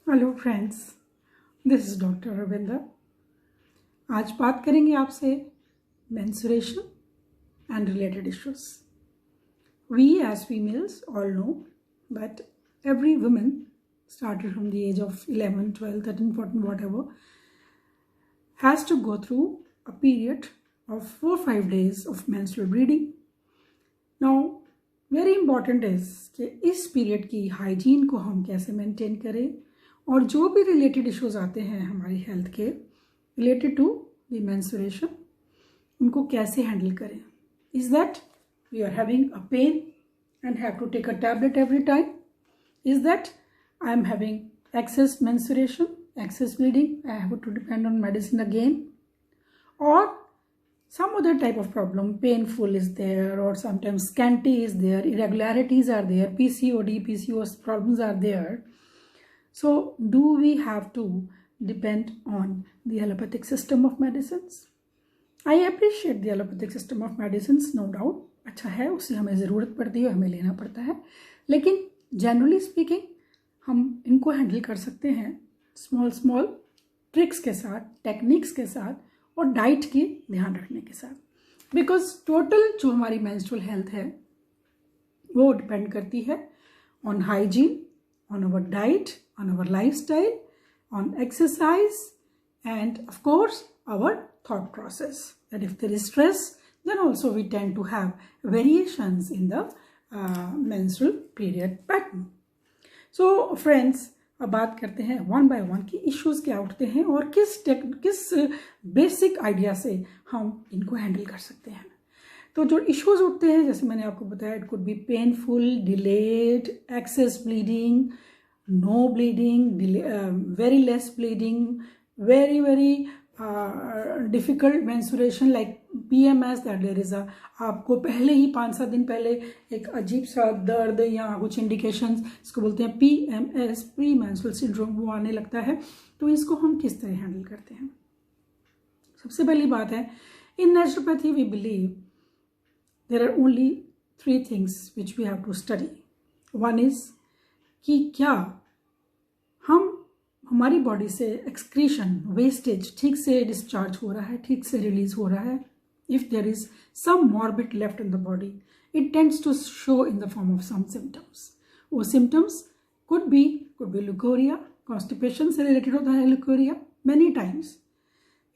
Hello friends, this is doctor Ravinder. आज बात करेंगे आपसे menstruation and related issues. We as females all know but every woman started from the age of 11, 12, 13, 14, whatever has to go through a period of 4-5 days of menstrual bleeding. Now very important is कि इस period की hygiene को हम कैसे maintain करें और जो भी रिलेटेड इश्यूज आते हैं हमारी हेल्थ के रिलेटेड टू द मेंस्ट्रुएशन उनको कैसे हैंडल करें। Is that we are having a pain and have to take a tablet every time? Is that I am having excess menstruation, excess bleeding, I have to depend on medicine again? और some other type of problem, painful is there, or sometimes scanty is there, irregularities are there, PCOD, PCOS problems are there. So do we have to depend on the allopathic system of medicines? I appreciate the allopathic system of medicines, no doubt, अच्छा है, उससे हमें ज़रूरत पड़ती है, हमें लेना पड़ता है, लेकिन जनरली स्पीकिंग हम इनको हैंडल कर सकते हैं स्मॉल ट्रिक्स के साथ, टेक्निक्स के साथ और डाइट की ध्यान रखने के साथ। बिकॉज टोटल जो हमारी मेंस्ट्रुअल हेल्थ है वो डिपेंड करती है on hygiene, on our diet, on our lifestyle, on exercise and of course our thought process. That if there is stress then also we tend to have variations in the menstrual period pattern. So friends, अब बात करते हैं one by one कि issues क्या उठते हैं और किस बेसिक आइडिया से हम इनको हैंडल कर सकते हैं। तो जो इश्यूज उठते हैं, जैसे मैंने आपको बताया, it could be painful, delayed, excess bleeding, no bleeding, very less bleeding, very difficult menstruation like PMS, that there is आपको पहले ही 5-7 दिन पहले एक अजीब सा दर्द या कुछ इंडिकेशंस, इसको बोलते हैं PMS, प्री मेंस्ट्रुअल सिंड्रोम, वो आने लगता है। तो इसको हम किस तरह हैंडल करते हैं? सबसे पहली बात है, in naturopathy we believe there are only 3 things which we have to study. One is कि क्या हमारी बॉडी से एक्सक्रीशन, वेस्टेज ठीक से डिस्चार्ज हो रहा है, ठीक से रिलीज हो रहा है। If there is some morbid left in the body, it tends to show in the form of some symptoms. वो symptoms could be leucorrhoea, constipation से रिलेटेड होता है leucorrhoea many times.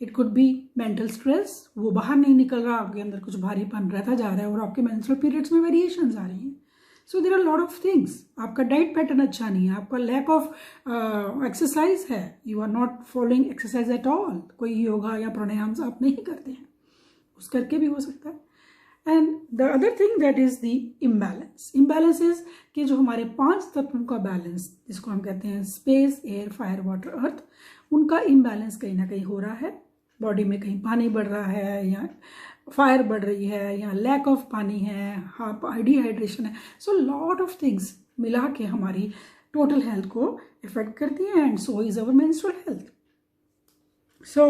It could be mental stress, वो बाहर नहीं निकल रहा, आपके अंदर कुछ भारीपन रहता जा रहा है और आपके मेंस्ट्रुअल पीरियड्स में वेरिएशंस आ रही हैं। So there are lot of things. आपका डाइट पैटर्न अच्छा नहीं है, आपका लैक ऑफ एक्सरसाइज है, you are not following exercise at all, कोई योगा या प्राणायाम आप नहीं करते हैं, उस करके भी हो सकता है। And the other thing that is the imbalance is कि जो हमारे 5 तत्वों का बैलेंस, जिसको हम कहते हैं स्पेस, एयर, फायर, वाटर, अर्थ, उनका इम्बैलेंस कहीं ना कहीं हो रहा है। बॉडी में कहीं पानी बढ़ रहा है या फायर बढ़ रही है या लैक ऑफ पानी है, हाँ डिहाइड्रेशन है। सो लॉट ऑफ थिंग्स मिला के हमारी टोटल हेल्थ को इफेक्ट करती है and so is our menstrual health. So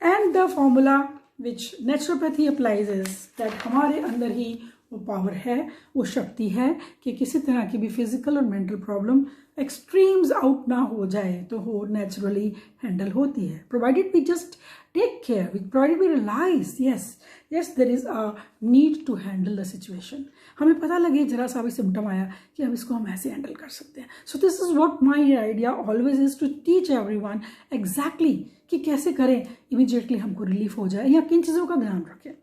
and the formula which naturopathy applies is that हमारे अंदर ही वो पावर है, वो शक्ति है कि किसी तरह की भी फिजिकल और मेंटल प्रॉब्लम एक्सट्रीम्स आउट ना हो जाए तो वो नेचुरली हैंडल होती है, provided we just take care, provided we realise yes there is a need to handle the situation. हमें पता लगे जरा सा भी सिम्टम आया कि अब इसको हम ऐसे हैंडल कर सकते हैं। So this is what my idea always is to teach everyone exactly कि कैसे करें, इमीडिएटली हमको रिलीफ हो जाए या किन चीज़ों का ध्यान रखें।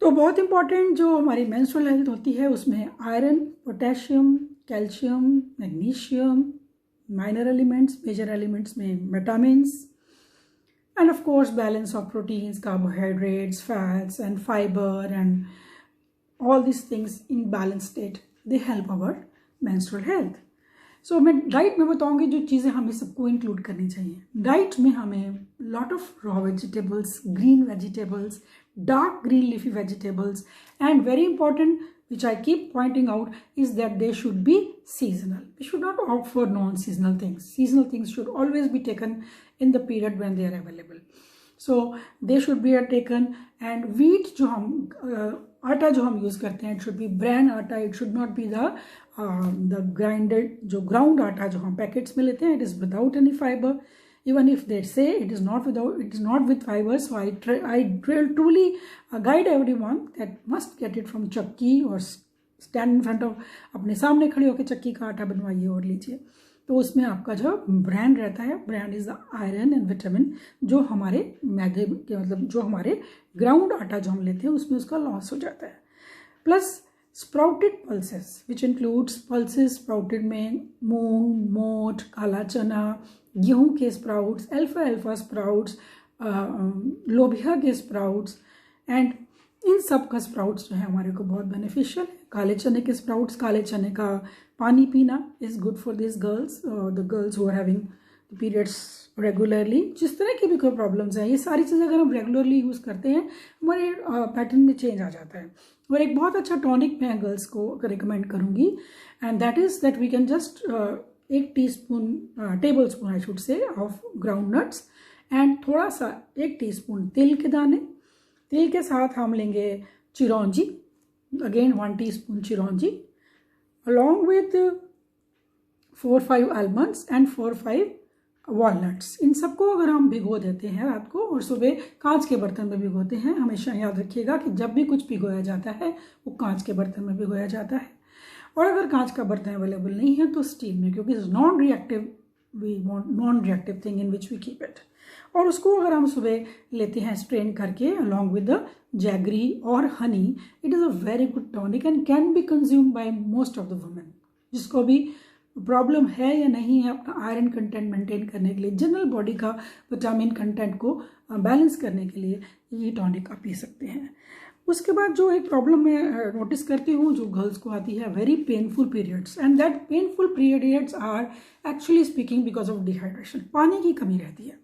तो बहुत इंपॉर्टेंट जो हमारी मेंस्ट्रुअल हेल्थ होती है उसमें iron, potassium, calcium, magnesium, minor elements, major elements में vitamins, and of course balance of proteins, carbohydrates, fats and fibre and all this things in balance state, they help our menstrual health. So मैं diet में बताऊंगी जो चीज़ें हमें सबको include करनी चाहिए। डाइट में हमें lot of raw vegetables, green vegetables, dark green leafy vegetables, and very important which I keep pointing out is that they should be seasonal. We should not opt for non-seasonal things. Seasonal things should always be taken in the period when they are available. So they should be taken, and wheat जो हम आटा जो हम use करते हैं, it should be bran आटा, it should not be the the grinded जो ground आटा जो हम पैकेट्स में लेते हैं, it is without any fibre. Even if they say it is not with fiber, so I truly guide everyone that must get it from चक्की or stand in front of, अपने सामने खड़े होकर चक्की का आटा बनवाइए और लीजिए. तो उसमें आपका जो ब्रांड रहता है, brand is the iron and vitamin, जो हमारे मैदे के मतलब जो हमारे ग्राउंड आटा जो हम लेते हैं उसमें उसका लॉस हो जाता है. Plus sprouted pulses which includes pulses sprouted में मूंग, मोठ, काला चना, गेहूं के स्प्राउट्स, अल्फा स्प्राउट्स, लोबिया के स्प्राउट्स, एंड इन सब का स्प्राउट्स जो है हमारे को बहुत बेनिफिशियल है. काले चने के स्प्राउट्स, काले चने का पानी पीना is good for this girls, the girls who are having periods regularly. जिस तरह की भी कोई प्रॉब्लम्स हैं, ये सारी चीज़ें अगर हम रेगुलरली यूज़ करते हैं हमारे पैटर्न में चेंज आ जाता है. और एक बहुत अच्छा टॉनिक मैं गर्ल्स को रिकमेंड करूँगी, and that is that we can just 1 tablespoon I should say of groundnuts, and थोड़ा सा 1 टीस्पून तिल के दाने. तिल के साथ हम लेंगे चिरौंजी, अगेन 1 टीस्पून चिरौंजी, along with 4-5 almonds and 4-5 walnuts. इन सबको अगर हम भिगो देते हैं रात को और सुबह कांच के बर्तन में भिगोते हैं, हमेशा याद रखिएगा कि जब भी कुछ भिगोया जाता है वो कांच के बर्तन में भिगोया जाता है. और अगर कांच का बर्तन अवेलेबल नहीं है तो स्टील में, क्योंकि non reactive, we want non reactive thing in which we keep it. और उसको अगर हम सुबह लेते हैं स्ट्रेन करके अलॉन्ग विद द जैगरी और Honey, it is a very good tonic and can be consume by most of the women. जिसको भी प्रॉब्लम है या नहीं है अपना आयरन कंटेंट मेंटेन करने के लिए, जनरल बॉडी का विटामिन कंटेंट को बैलेंस करने के लिए ये टॉनिक आप पी सकते हैं. उसके बाद जो एक प्रॉब्लम मैं नोटिस करती हूँ जो गर्ल्स को आती है, very painful periods, and that painful periods are actually speaking because of dehydration. पानी की कमी रहती है.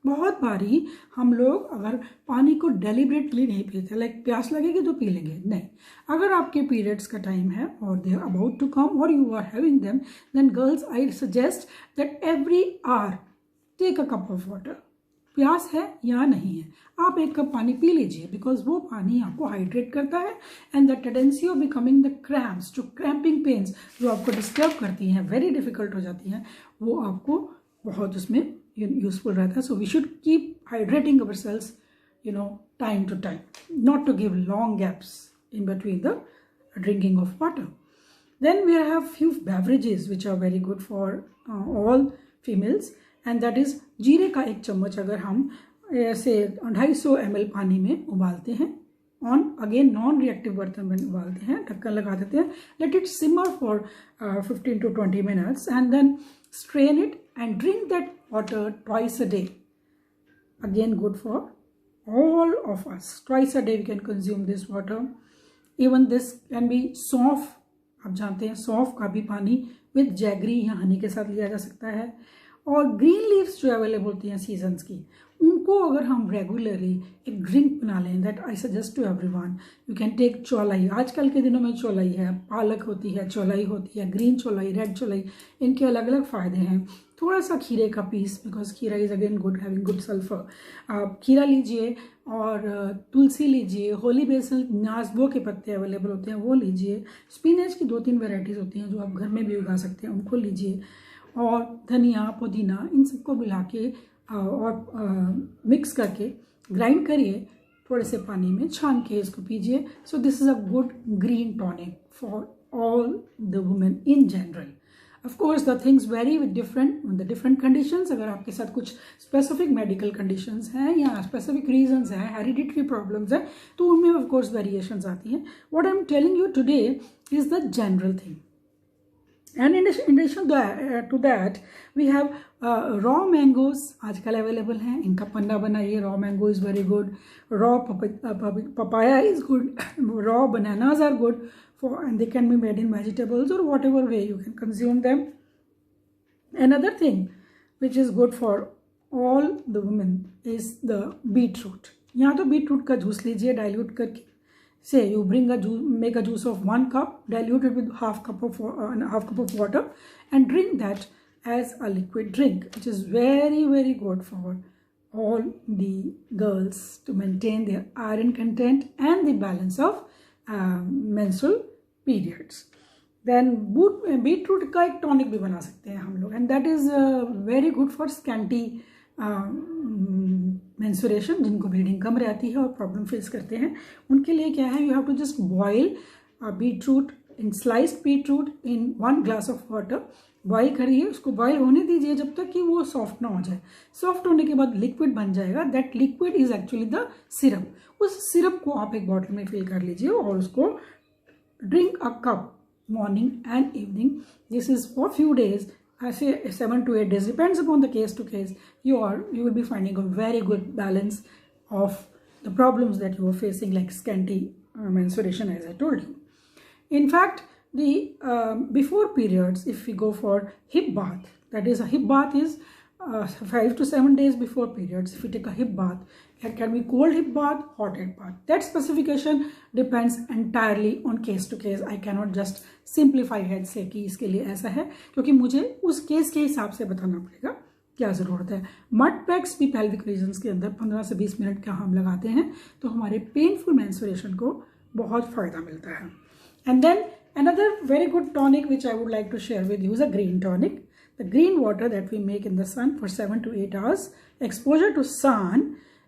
बहुत बारी हम लोग अगर पानी को डेलिबरेटली नहीं पीते, लाइक प्यास लगेगी तो पी लेंगे, नहीं. अगर आपके पीरियड्स का टाइम है और they are about to come और you are having them, then girls I suggest that every hour take a cup of water. प्यास है या नहीं है, आप 1 कप पानी पी लीजिए, बिकॉज वो पानी आपको हाइड्रेट करता है. And the tendency of becoming the cramps, जो क्रैम्पिंग पेन्स जो आपको डिस्टर्ब करती हैं, वेरी डिफिकल्ट हो जाती हैं, वो आपको बहुत उसमें यूजफुल रहता है. So we should keep hydrating our cells, time to time, not to give long gaps in between the drinking of water. Then we have few beverages which are very good for all females, and that is जीरे का 1 चम्मच अगर हम ऐसे 250 ml पानी में उबालते हैं, ऑन अगेन नॉन रिएक्टिव बर्तन में उबालते हैं, ढक्कन लगा देते हैं, let it simmer for 15 to 20 minutes and then strain it and drink that water twice a day. Again good for all of us. Twice a day we can consume this water. Even this can be सौंफ, आप जानते हैं सौंफ का भी पानी with jaggery या हनी के साथ लिया जा सकता है. और ग्रीन लीव्स जो अवेलेबल होती हैं सीजन्स की, उनको अगर हम रेगुलरली एक ड्रिंक बना लें, that I suggest to everyone. You can take chaulai, आजकल के दिनों में चौलाई है, पालक होती है, चौलाई होती है, ग्रीन चौलाई, रेड चौलाई, इनके अलग अलग फ़ायदे हैं. थोड़ा सा खीरे का पीस, बिकॉज खीरा is again good, having good sulphur. आप खीरा लीजिए और तुलसी लीजिए, होली बेसल, नाजबो के पत्ते अवेलेबल होते हैं वो लीजिए. स्पिनच की 2-3 वेराइटीज़ होती हैं जो आप घर में भी उगा सकते हैं, उनको लीजिए. और धनिया, पुदीना, इन सबको मिला के और मिक्स करके ग्राइंड करिए, थोड़े से पानी में छान के इसको पीजिए. So this is a good green tonic for all the women in general. Of course, the things vary with the different conditions. अगर आपके साथ कुछ specific medical conditions हैं या specific reasons हैं, hereditary problems हैं, तो उनमें of course variations आती हैं. What I'm telling you today is the general thing. And in addition to that, we have raw mangoes आजकल available हैं. इनका पन्ना बनाइए. Raw mango is very good. Raw papaya is good. Raw bananas are good. And they can be made in vegetables or whatever way you can consume them. Another thing which is good for all the women is the beetroot. यहाँ तो beetroot का juice लीजिए dilute करके. Say you make a juice of 1 cup, dilute it with half cup of water and drink that as a liquid drink, which is very, very good for all the girls to maintain their iron content and the balance of menstrual periods. Then beetroot का एक tonic भी बना सकते हैं हम लोग, and that is very good for scanty menstruation, जिनको bleeding कम रहती है और प्रॉब्लम फेस करते हैं उनके लिए क्या है, you have to just boil beetroot in sliced beetroot in 1 glass of water. Boil करिए, उसको बॉयल होने दीजिए जब तक कि वो सॉफ्ट ना हो जाए। सॉफ्ट होने के बाद लिक्विड बन जाएगा, that liquid is actually the syrup. उस सिरप को आप एक बॉटल में फिल कर लीजिए और उसको drink a cup morning and evening. This is for few days. I say 7 to 8 days, depends upon the case to case. You will be finding a very good balance of the problems that you are facing, like scanty menstruation, as I told you. In fact, the before periods, if we go for hip bath, that is a hip bath is 5 to 7 days before periods. If you take a hip bath, it can be cold hip bath, hot hip bath. That specification depends entirely on case to case. I cannot just simplify है से कि इसके लिए ऐसा है, क्योंकि मुझे उस केस के हिसाब से बताना पड़ेगा क्या ज़रूरत है। मड पैक्स भी पेल्विक रीजन्स के अंदर 15 से 20 मिनट का हम लगाते हैं तो हमारे पेनफुल मेंस्ट्रुएशन को बहुत फ़ायदा मिलता है। And then another very good tonic which I would like to share with you is a green tonic. The green water that we make in the sun for 7 to 8 hours exposure to sun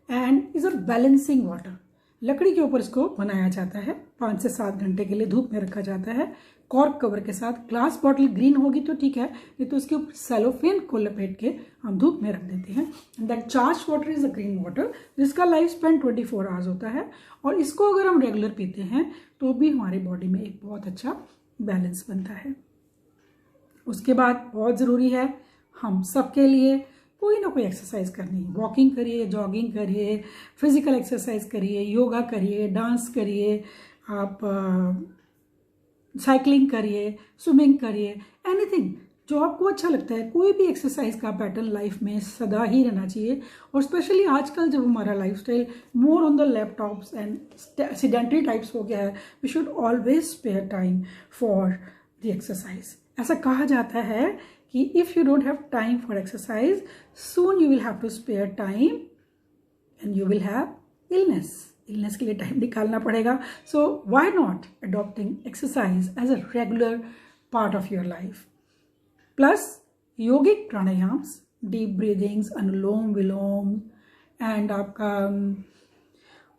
and is a balancing water. लकड़ी के ऊपर इसको बनाया जाता है, 5 से 7 घंटे के लिए धूप में रखा जाता है कॉर्क कवर के साथ। ग्लास बॉटल ग्रीन होगी तो ठीक है, नहीं तो उसके ऊपर सेलोफेन को लपेट के हम धूप में रख देते हैं। And that charge water is a green water, जिसका लाइफ स्पेन 24 आवर्स होता है, और इसको अगर हम रेगुलर पीते हैं तो भी हमारी बॉडी में एक बहुत अच्छा बैलेंस बनता है। उसके बाद बहुत ज़रूरी है हम सबके लिए कोई ना कोई एक्सरसाइज करनी है। वॉकिंग करिए, जॉगिंग करिए, फिजिकल एक्सरसाइज करिए, योगा करिए, डांस करिए, आप साइकिलिंग करिए, स्विमिंग करिए, एनीथिंग जो आपको अच्छा लगता है। कोई भी एक्सरसाइज का पैटर्न लाइफ में सदा ही रहना चाहिए, और स्पेशली आजकल जब हमारा lifestyle more on the laptops and sedentary types हो गया है, we should always spare time for the exercise. ऐसा कहा जाता है कि if you don't have time for exercise, soon you will have to spare time and you will have illness के लिए टाइम निकालना पड़ेगा। So why not adopting exercise as a regular part of your life. Plus yogic pranayams, deep breathings, anulom vilom, and आपका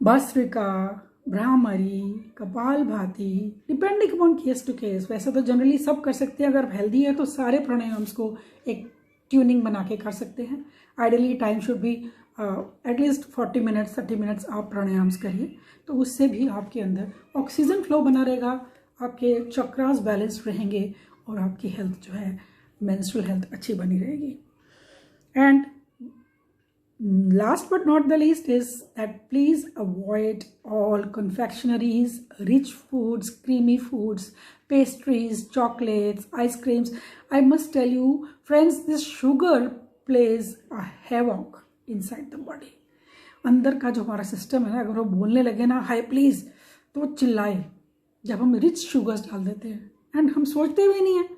bhastrika, bhramari, kapalbhati, depending upon case to case. वैसे तो generally सब कर सकते हैं, अगर हेल्दी है तो सारे प्राणायाम्स को एक ट्यूनिंग बना के कर सकते हैं। Ideally time should be at least 40 minutes 30 minutes आप प्राणायाम्स करिए, तो उससे भी आपके अंदर ऑक्सीजन फ्लो बना रहेगा, आपके चक्रास बैलेंस्ड रहेंगे और आपकी हेल्थ जो है मेंस्ट्रुअल हेल्थ अच्छी बनी रहेगी। And last but not the least is that please avoid all confectionaries, rich foods, creamy foods, pastries, chocolates, ice creams. I must tell you friends, this sugar plays a havoc inside the body. अंदर का जो हमारा system है ना, अगर वो बोलने लगे ना हाई प्लीज, तो वो चिल्लाए जब हम रिच शुगर्स डाल देते हैं। एंड हम सोचते भी नहीं है,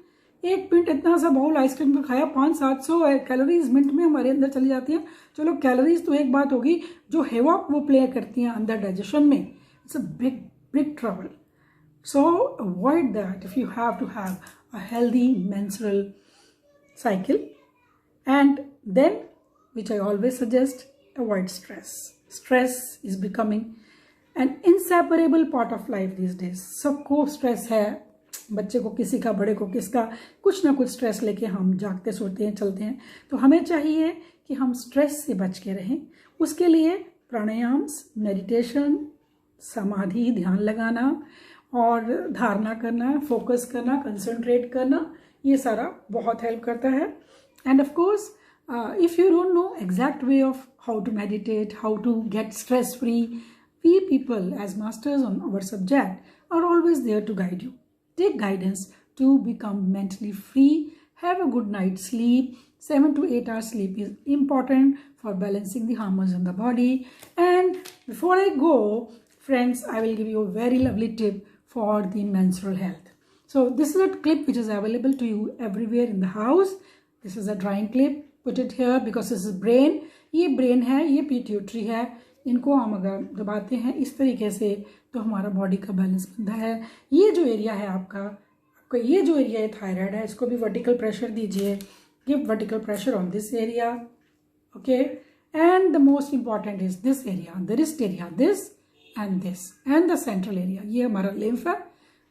1 मिनट इतना सा बाउल आइसक्रीम का खाया, 500-700 कैलोरीज मिनट में हमारे अंदर चली जाती हैं। चलो कैलोरीज तो एक बात होगी, जो हेवॉक वो प्ले करती हैं अंदर डाइजेशन में, it's a big trouble. So avoid that if you have to have a healthy menstrual cycle. And then which I always suggest, avoid stress is becoming an inseparable part of life these days. सबको stress है, बच्चे को किसी का, बड़े को किसका, कुछ ना कुछ स्ट्रेस लेके हम जागते सोते हैं, चलते हैं। तो हमें चाहिए कि हम स्ट्रेस से बच के रहें। उसके लिए प्राणायाम्स, मेडिटेशन, समाधि, ध्यान लगाना और धारणा करना, फोकस करना, कंसंट्रेट करना, ये सारा बहुत हेल्प करता है। And of course if you don't know exact way of how to meditate, how to get stress free, we people as masters on our subject are always there to guide you. Take guidance to become mentally free. Have a good night's sleep. 7 to 8 hours sleep is important for balancing the hormones in the body. And before I go, friends, I will give you a very lovely tip for the menstrual health. So this is a clip which is available to you everywhere in the house. This is a drawing clip. Put it here because this is brain. ये brain है, ये pituitary है. इनको हम अगर दबाते हैं इस तरीके से तो हमारा बॉडी का बैलेंस बनता है। ये जो एरिया है आपका ये जो एरिया है थायराइड है, इसको भी वर्टिकल प्रेशर दीजिए. Give vertical pressure on this area. Okay, and the most important is this area, the wrist area, this and this, and the central area. ये हमारा lymph है,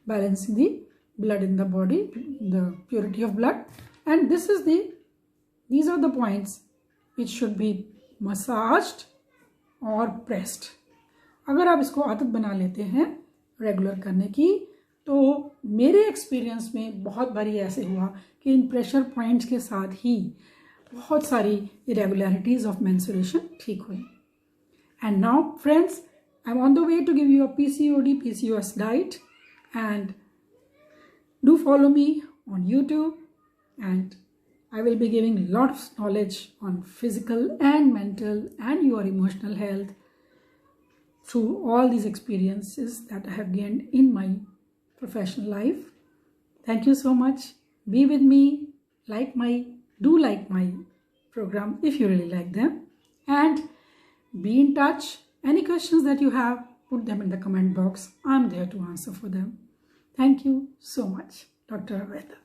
balancing the blood in the body, the purity of blood. And these are the points which should be massaged or pressed. अगर आप इसको आदत बना लेते हैं रेगुलर करने की, तो मेरे एक्सपीरियंस में बहुत बारी ऐसे हुआ कि इन प्रेशर पॉइंट्स के साथ ही बहुत सारी इरेगुलरिटीज ऑफ मेंस्ट्रुएशन ठीक हुई. And now friends, I am on the way to give you a PCOD PCOS diet, and do follow me on YouTube, and I will be giving lots of knowledge on physical and mental and your emotional health through all these experiences that I have gained in my professional life. Thank you so much. Be with me. Do like my program if you really like them, and be in touch. Any questions that you have, put them in the comment box. I'm there to answer for them. Thank you so much. Dr. Aveda.